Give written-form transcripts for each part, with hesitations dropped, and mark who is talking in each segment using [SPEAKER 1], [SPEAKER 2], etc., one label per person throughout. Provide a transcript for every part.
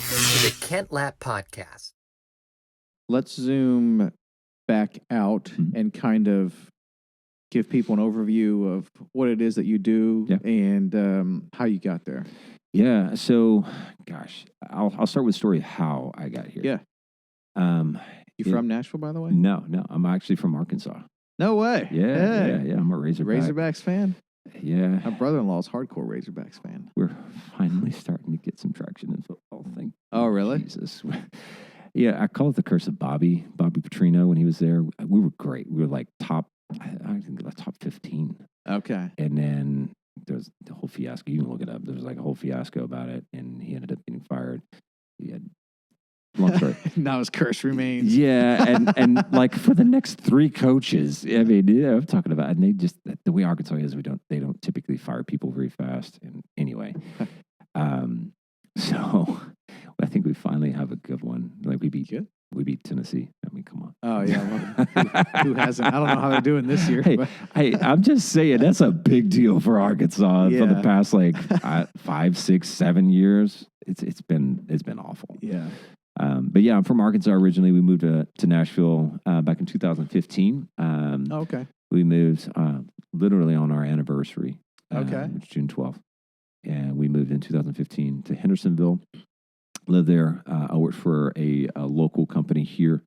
[SPEAKER 1] to the Kent Lapp Podcast.
[SPEAKER 2] Let's zoom back out and kind of give people an overview of what it is that you do and how you got there.
[SPEAKER 3] Yeah. So, gosh, I'll start with the story of how I got here.
[SPEAKER 2] Yeah. You from Nashville, by the way?
[SPEAKER 3] No. I'm actually from Arkansas.
[SPEAKER 2] No way.
[SPEAKER 3] Yeah. I'm a
[SPEAKER 2] Razorbacks fan?
[SPEAKER 3] Yeah.
[SPEAKER 2] My brother-in-law's hardcore Razorbacks fan.
[SPEAKER 3] We're finally starting to get some traction in football.
[SPEAKER 2] Oh, really?
[SPEAKER 3] Jesus. Yeah, I call it the curse of Bobby Petrino when he was there. We were great. We were like top 15.
[SPEAKER 2] Okay.
[SPEAKER 3] And then there's the whole fiasco. You can look it up. There was like a whole fiasco about it, and he ended up getting fired. He had long story.
[SPEAKER 2] Now his curse remains.
[SPEAKER 3] Yeah, and like for the next 3 coaches, I mean, yeah, I'm talking about, and they just, the way Arkansas is, they don't typically fire people very fast. And anyway, so I think we finally have a good one. Like we beat Tennessee. I mean, come on.
[SPEAKER 2] Oh yeah, well, who hasn't? I don't know how they're doing this year.
[SPEAKER 3] Hey, I'm just saying that's a big deal for Arkansas for the past like 5, 6, 7 years. It's been awful.
[SPEAKER 2] Yeah.
[SPEAKER 3] But yeah, I'm from Arkansas originally. We moved to Nashville back in 2015.
[SPEAKER 2] Okay.
[SPEAKER 3] We moved literally on our anniversary.
[SPEAKER 2] Okay.
[SPEAKER 3] Which is June 12th. And we moved in 2015 to Hendersonville. Lived there. I worked for a local company here.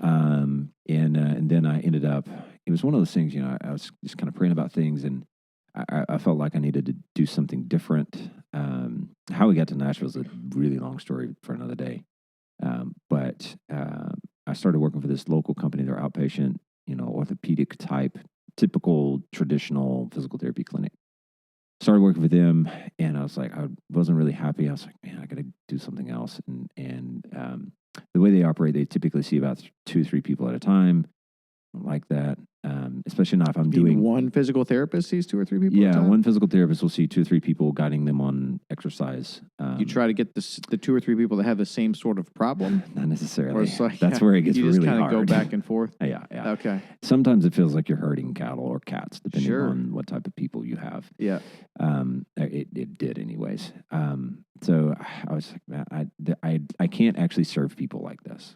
[SPEAKER 3] And then I ended up, it was one of those things, I was just kind of praying about things, and I felt like I needed to do something different. How we got to Nashville is a really long story for another day. But I started working for this local company. They're outpatient, orthopedic type, typical traditional physical therapy clinic. Started working for them, and I was like, I wasn't really happy. I was like, man, I got to do something else. And the way they operate, they typically see about 2 or 3 people at a time. I don't like that, especially not if I'm doing
[SPEAKER 2] one physical therapist sees 2 or 3 people.
[SPEAKER 3] Yeah,
[SPEAKER 2] at a time?
[SPEAKER 3] one physical therapist will see 2 or 3 people, guiding them on exercise.
[SPEAKER 2] You try to get the 2 or 3 people that have the same sort of problem.
[SPEAKER 3] Not necessarily.
[SPEAKER 2] Or it's like,
[SPEAKER 3] that's where it gets really hard.
[SPEAKER 2] You just kind of go back and forth.
[SPEAKER 3] Yeah.
[SPEAKER 2] Okay.
[SPEAKER 3] Sometimes it feels like you're herding cattle or cats, depending
[SPEAKER 2] Sure.
[SPEAKER 3] on what type of people you have.
[SPEAKER 2] Yeah.
[SPEAKER 3] It did anyways. So I was like, man, I can't actually serve people like this.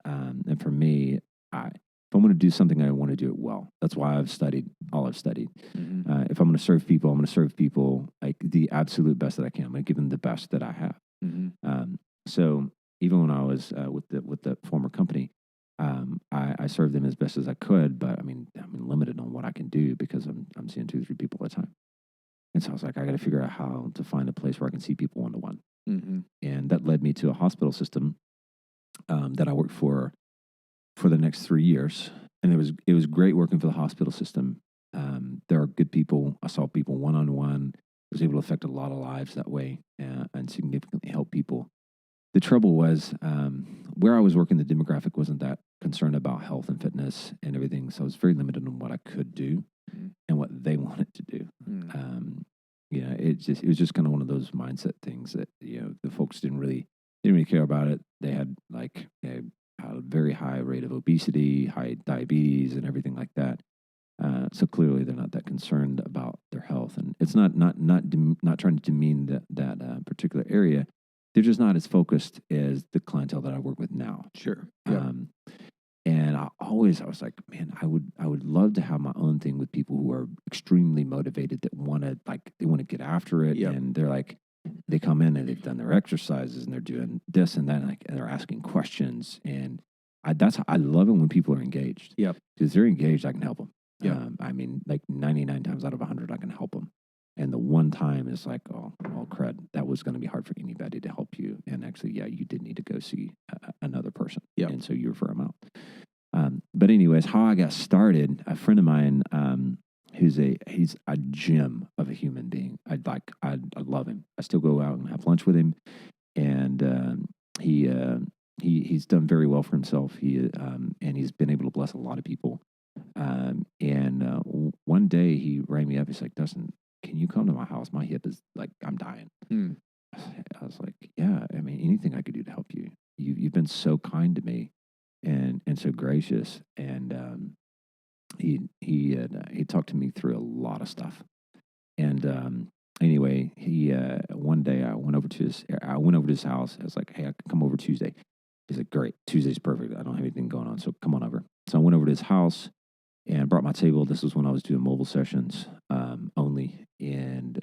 [SPEAKER 3] And for me, if I'm going to do something, I want to do it well. That's why I've studied all I've studied.
[SPEAKER 2] Mm-hmm.
[SPEAKER 3] If I'm going to serve people, I'm going to serve people like the absolute best that I can. I'm going to give them the best that I have.
[SPEAKER 2] Mm-hmm.
[SPEAKER 3] So even when I was with the former company, I served them as best as I could. But I mean, I'm limited on what I can do because I'm seeing 2 or 3 people at a time. And so I was like, I got to figure out how to find a place where I can see people 1-to-1.
[SPEAKER 2] Mm-hmm.
[SPEAKER 3] And that led me to a hospital system that I worked for the next 3 years. And it was great working for the hospital system. There are good people. I saw people 1-on-1. I was able to affect a lot of lives that way and significantly help people. The trouble was where I was working, the demographic wasn't that concerned about health and fitness and everything. So I was very limited on what I could do and what they wanted to do. It was just kind of one of those mindset things that, the folks didn't really care about it. They had like a very high rate of obesity, high diabetes, and everything like that. So clearly, they're not that concerned about their health, and it's not trying to demean that particular area. They're just not as focused as the clientele that I work with now.
[SPEAKER 2] Sure.
[SPEAKER 3] Yep. And I was like, man, I would love to have my own thing with people who are extremely motivated, that want to get after it,
[SPEAKER 2] Yep.
[SPEAKER 3] and they're like, they come in and they've done their exercises and they're doing this and that, and they're asking questions, and I love it when people are engaged.
[SPEAKER 2] Yep.
[SPEAKER 3] Because they're engaged, I can help them.
[SPEAKER 2] Yeah.
[SPEAKER 3] I mean, like 99 times out of 100, I can help them. And the one time is like, oh, crud, that was going to be hard for anybody to help you. And actually, yeah, you did need to go see another person.
[SPEAKER 2] Yeah.
[SPEAKER 3] And so you refer them out. But anyways, how I got started, a friend of mine, he's a gem of a human being. I love him. I still go out and have lunch with him. And he's done very well for himself. And he's been able to bless a lot of people. One day he rang me up. He's like, Dustin, can you come to my house? My hip is like, I'm dying. I was like, yeah, I mean, anything I could do to help you. You've been so kind to me and so gracious. And he talked to me through a lot of stuff. And anyway, he one day I went over to his house. I was like, hey, I can come over Tuesday. He's like, great, Tuesday's perfect. I don't have anything going on, so come on over. So I went over to his house and brought my table. This was when I was doing mobile sessions only, and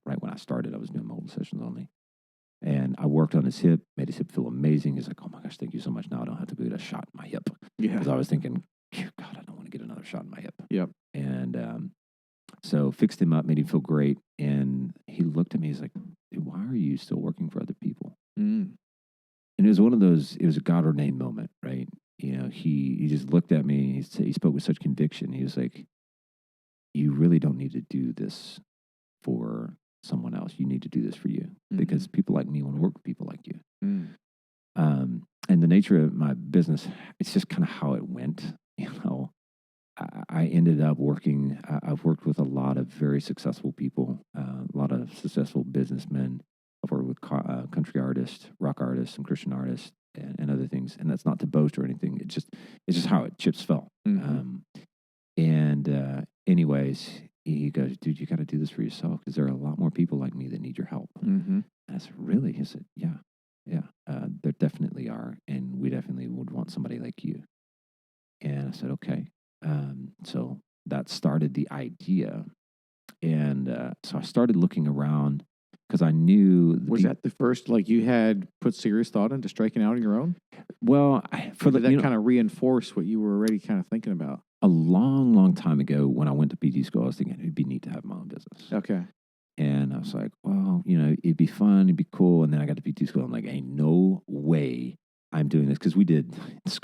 [SPEAKER 3] right when I started, I was doing mobile sessions only. And I worked on his hip, made his hip feel amazing. He's like, oh my gosh, thank you so much. Now I don't have to get a shot in my hip.
[SPEAKER 2] Yeah.
[SPEAKER 3] Because I was thinking, God, I don't want to get another shot in my hip.
[SPEAKER 2] Yep.
[SPEAKER 3] And so fixed him up, made him feel great. And he looked at me, he's like, dude, why are you still working for other people?
[SPEAKER 2] Mm.
[SPEAKER 3] And it was one of those, it was a God ordained moment, right? You know, he just looked at me, he spoke with such conviction. He was like, you really don't need to do this for someone else. You need to do this for you, because people like me want to work with people like you. And the nature of my business, it's just kind of how it went. You know, I ended up working, I've worked with a lot of very successful people, a lot of successful businessmen. I've worked with country artists, rock artists, and Christian artists, and other things. And that's not to boast or anything. It's just how chips fell. Anyways, he goes, dude, you got to do this for yourself, because there are a lot more people like me that need your help. And I said, really? He said, yeah, there definitely are. And we definitely would want somebody like you. And I said, okay. So that started the idea. And so I started looking around, because I knew.
[SPEAKER 2] Was that the first, like, you had put serious thought into striking out on your own?
[SPEAKER 3] Well,
[SPEAKER 2] did that kind of reinforce what you were already kind of thinking about?
[SPEAKER 3] A long, long time ago, when I went to PT school, I was thinking it'd be neat to have my own business.
[SPEAKER 2] Okay.
[SPEAKER 3] And I was like, well, you know, it'd be fun, it'd be cool. And then I got to PT school. I'm like, ain't no way I'm doing this, because we did. It's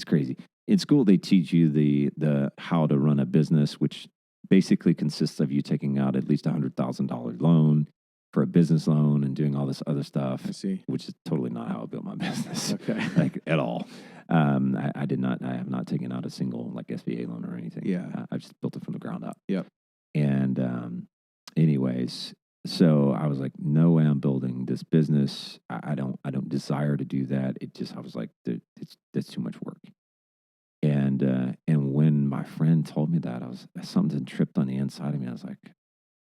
[SPEAKER 3] crazy. In school, they teach you the how to run a business, which basically consists of you taking out at least $100,000 loan for a business loan and doing all this other stuff.
[SPEAKER 2] I see.
[SPEAKER 3] Which is totally not how I built my business.
[SPEAKER 2] Okay.
[SPEAKER 3] Like, at all. I have not taken out a single like SBA loan or anything.
[SPEAKER 2] Yeah.
[SPEAKER 3] I've just built it from the ground up.
[SPEAKER 2] Yep.
[SPEAKER 3] And anyways, so I was like, no way I'm building this business. I don't desire to do that. I was like, that's too much work. And when my friend told me that, something tripped on the inside of me. I was like,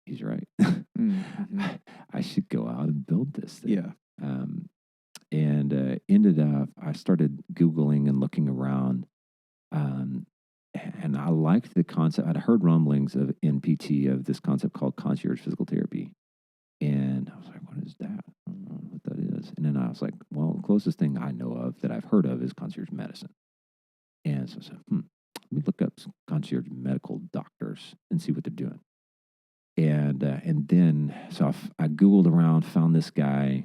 [SPEAKER 3] he's right. I should go out and build this thing.
[SPEAKER 2] Yeah.
[SPEAKER 3] And ended up, I started Googling and looking around. And I liked the concept. I'd heard rumblings of NPT, of this concept called concierge physical therapy. And I was like, what is that? I don't know what that is. And then I was like, well, the closest thing I know of that I've heard of is concierge medicine. And so I said, let me look up some concierge medical doctors and see what they're doing. And then, so I Googled around, found this guy.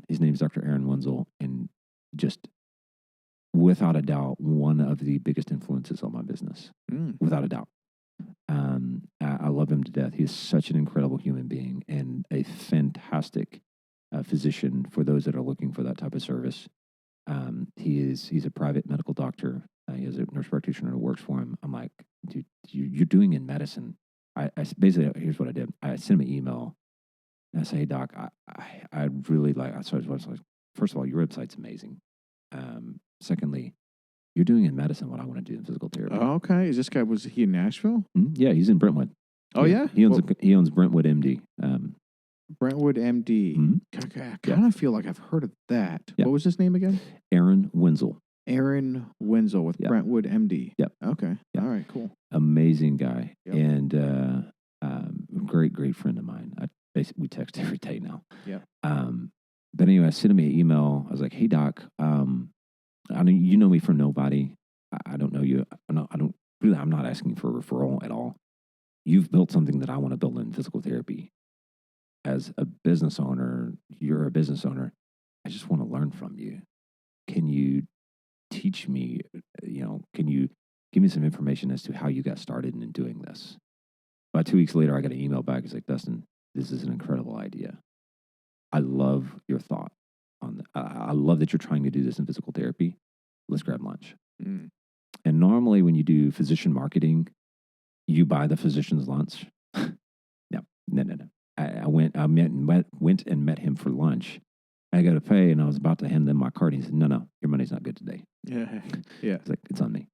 [SPEAKER 3] His name is Dr. Aaron Wenzel, and just without a doubt, one of the biggest influences on my business. Without a doubt. I love him to death. He is such an incredible human being and a fantastic physician for those that are looking for that type of service. He's a private medical doctor. He has a nurse practitioner who works for him. I'm like, dude, you're doing in medicine. I basically, here's what I did. I sent him an email and I say, hey doc, I'd really like, so I was like, first of all, your website's amazing. Secondly, you're doing in medicine what I want to do in physical therapy.
[SPEAKER 2] Oh, okay. Is this guy, was he in Nashville?
[SPEAKER 3] Yeah, he's in Brentwood.
[SPEAKER 2] Oh, yeah?
[SPEAKER 3] He owns Brentwood MD.
[SPEAKER 2] Brentwood MD. Okay, I kind of feel like I've heard of that.
[SPEAKER 3] Yep.
[SPEAKER 2] What was his name again?
[SPEAKER 3] Aaron Wenzel.
[SPEAKER 2] Aaron Wenzel with Brentwood MD.
[SPEAKER 3] Yep.
[SPEAKER 2] Okay.
[SPEAKER 3] Yep.
[SPEAKER 2] All right, cool.
[SPEAKER 3] Amazing guy.
[SPEAKER 2] Yep.
[SPEAKER 3] And great friend of mine. We text every day now.
[SPEAKER 2] Yep.
[SPEAKER 3] But anyway, I sent him an email. I was like, hey doc, I mean, you know me from nobody. I don't know you. I'm not asking for a referral at all. You've built something that I want to build in physical therapy. As a business owner, you're a business owner. I just want to learn from you. Can you teach me, can you give me some information as to how you got started in doing this? About 2 weeks later, I got an email back. It's like, Dustin, this is an incredible idea. I love your thought on that. I love that you're trying to do this in physical therapy. Let's grab lunch. And normally when you do physician marketing, you buy the physician's lunch. No. I went and met him for lunch. I got to pay, and I was about to hand them my card. He said, no, your money's not good today.
[SPEAKER 2] Yeah.
[SPEAKER 3] It's like, it's on me.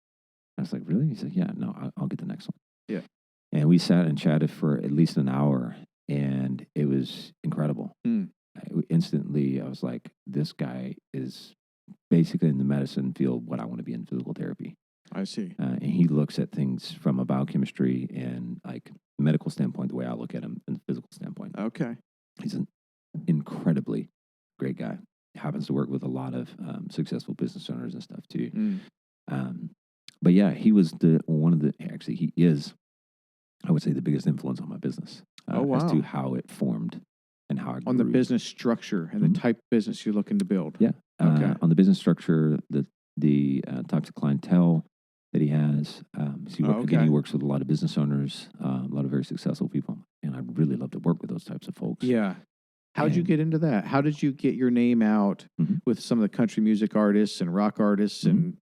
[SPEAKER 3] I was like, really? He said, yeah, no, I'll get the next one.
[SPEAKER 2] Yeah.
[SPEAKER 3] And we sat and chatted for at least an hour. and it was incredible. Instantly, I was like, this guy is basically in the medicine field what I want to be in physical therapy.
[SPEAKER 2] I see.
[SPEAKER 3] And he looks at things from a biochemistry and like medical standpoint, the way I look at him in the physical standpoint.
[SPEAKER 2] Okay.
[SPEAKER 3] He's an incredibly great guy. Happens to work with a lot of successful business owners and stuff too. But yeah, he was he is, I would say, the biggest influence on my business as to how it formed and how it grew.
[SPEAKER 2] On the business structure and the type of business you're looking to build.
[SPEAKER 3] Yeah.
[SPEAKER 2] Okay.
[SPEAKER 3] On the business structure, the types of clientele that he has. Again, he works with a lot of business owners, a lot of very successful people, and I really love to work with those types of folks.
[SPEAKER 2] Yeah. How'd you get into that? How did you get your name out with some of the country music artists and rock artists and,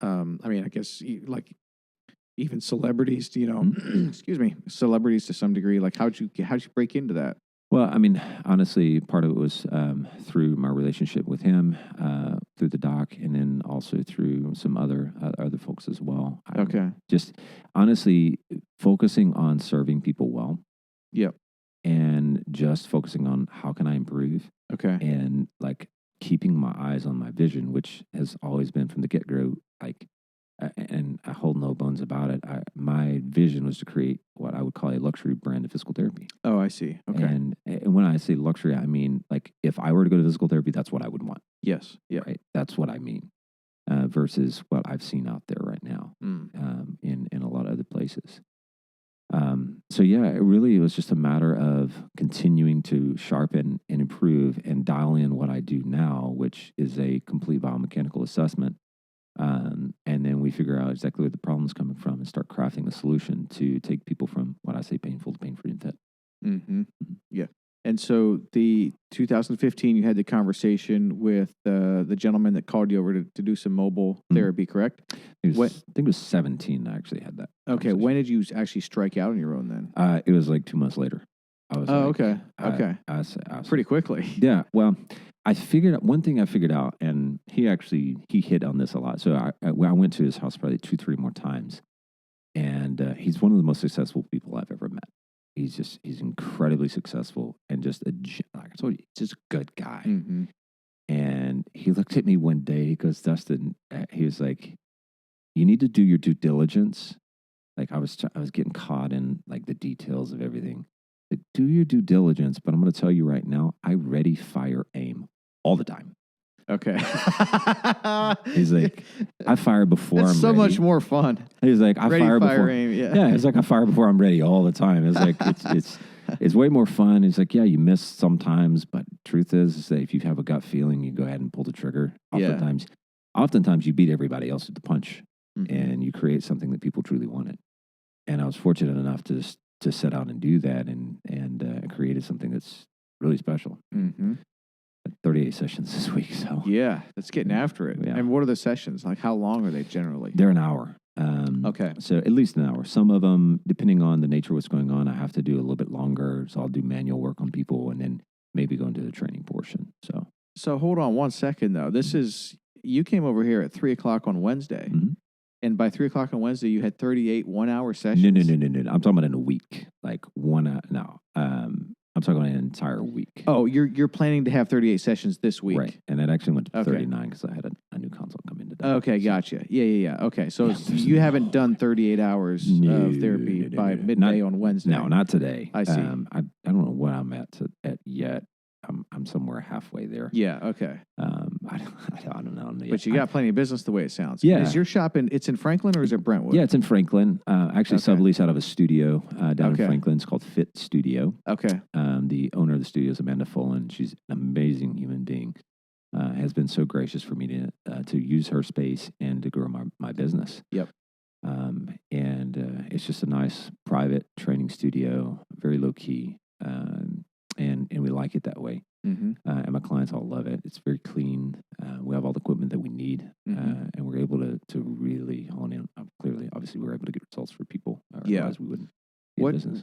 [SPEAKER 2] I guess like even celebrities, excuse me, celebrities to some degree. Like how'd you break into that?
[SPEAKER 3] Well, I mean, honestly, part of it was through my relationship with him, through the doc, and then also through some other folks as well.
[SPEAKER 2] Okay.
[SPEAKER 3] Just honestly focusing on serving people well.
[SPEAKER 2] Yep.
[SPEAKER 3] And just focusing on how can I improve.
[SPEAKER 2] Okay.
[SPEAKER 3] And like keeping my eyes on my vision, which has always been from the get-go, like, and I hold no bones about it. My vision was to create what I would call a luxury brand of physical therapy.
[SPEAKER 2] Oh, I see. Okay.
[SPEAKER 3] And when I say luxury, I mean, like, if I were to go to physical therapy, that's what I would want.
[SPEAKER 2] Yes. Yeah.
[SPEAKER 3] Right. That's what I mean. Versus what I've seen out there right now in a lot of other places. So yeah, it was just a matter of continuing to sharpen and improve and dial in what I do now, which is a complete biomechanical assessment. And then we figure out exactly where the problem is coming from and start crafting a solution to take people from what I say painful to pain-free and fit.
[SPEAKER 2] Mm-hmm. Yeah. And so the 2015, you had the conversation with the gentleman that called you over to do some mobile therapy, correct?
[SPEAKER 3] I think it was 17 I actually had that.
[SPEAKER 2] Okay. When did you actually strike out on your own then?
[SPEAKER 3] It was like 2 months later. I was
[SPEAKER 2] okay. Okay.
[SPEAKER 3] I was
[SPEAKER 2] pretty quickly.
[SPEAKER 3] Yeah. Well, one thing I figured out, and he hit on this a lot. So I went to his house probably 2-3 more times, and he's one of the most successful people I've ever met. He's incredibly successful and just like I told you, just a good guy.
[SPEAKER 2] Mm-hmm.
[SPEAKER 3] And he looked at me one day. He goes, Dustin, he was like, you need to do your due diligence. Like I was getting caught in like the details of everything. Like, do your due diligence, but I'm going to tell you right now, I ready, fire, aim all the time.
[SPEAKER 2] Okay.
[SPEAKER 3] He's like, I fire before
[SPEAKER 2] it's
[SPEAKER 3] I'm
[SPEAKER 2] so
[SPEAKER 3] ready.
[SPEAKER 2] much more fun.
[SPEAKER 3] He's like, I
[SPEAKER 2] ready,
[SPEAKER 3] fire before.
[SPEAKER 2] Aim,
[SPEAKER 3] yeah. It's like I fire before I'm ready all the time. It's like it's way more fun. It's like, yeah, you miss sometimes, but truth is that if you have a gut feeling, you go ahead and pull the trigger. Oftentimes you beat everybody else at the punch, and you create something that people truly wanted. And I was fortunate enough to set out and do that, and created something that's really special. 38 sessions this week. So
[SPEAKER 2] yeah, that's getting after it. Yeah. And what are the sessions? Like how long are they generally?
[SPEAKER 3] They're an hour.
[SPEAKER 2] Okay.
[SPEAKER 3] So at least an hour. Some of them, depending on the nature of what's going on, I have to do a little bit longer. So I'll do manual work on people and then maybe go into the training portion.
[SPEAKER 2] So hold on 1 second though. You came over here at 3:00 on Wednesday. And by 3:00 on Wednesday, you had 38 1-hour sessions?
[SPEAKER 3] No. I'm talking about in a week. Like 1 hour. No. I'm talking about an entire week.
[SPEAKER 2] Oh, you're planning to have 38 sessions this week.
[SPEAKER 3] Right. And it actually went to 39 because I had a new consult come in today.
[SPEAKER 2] Okay, gotcha. Yeah. Okay, so you haven't done 38 hours of therapy by midday on Wednesday?
[SPEAKER 3] No, not today.
[SPEAKER 2] I see.
[SPEAKER 3] I don't know what I'm at yet. I'm somewhere halfway there.
[SPEAKER 2] Yeah, okay.
[SPEAKER 3] I don't know.
[SPEAKER 2] But you got plenty of business the way it sounds.
[SPEAKER 3] Yeah.
[SPEAKER 2] Is your shop it's in Franklin or is it Brentwood?
[SPEAKER 3] Yeah, it's in Franklin. Actually sublease out of a studio down in Franklin. It's called Fit Studio.
[SPEAKER 2] Okay.
[SPEAKER 3] The owner of the studio is Amanda Fullen. She's an amazing human being. Has been so gracious for me to use her space and to grow my business.
[SPEAKER 2] Yep.
[SPEAKER 3] And it's just a nice private training studio, very low key. And we like it that way. And my clients all love it. It's very clean. We have all the equipment that we need, and we're able to really hone in. Clearly, obviously, we're able to get results for people. Otherwise, we wouldn't be in business.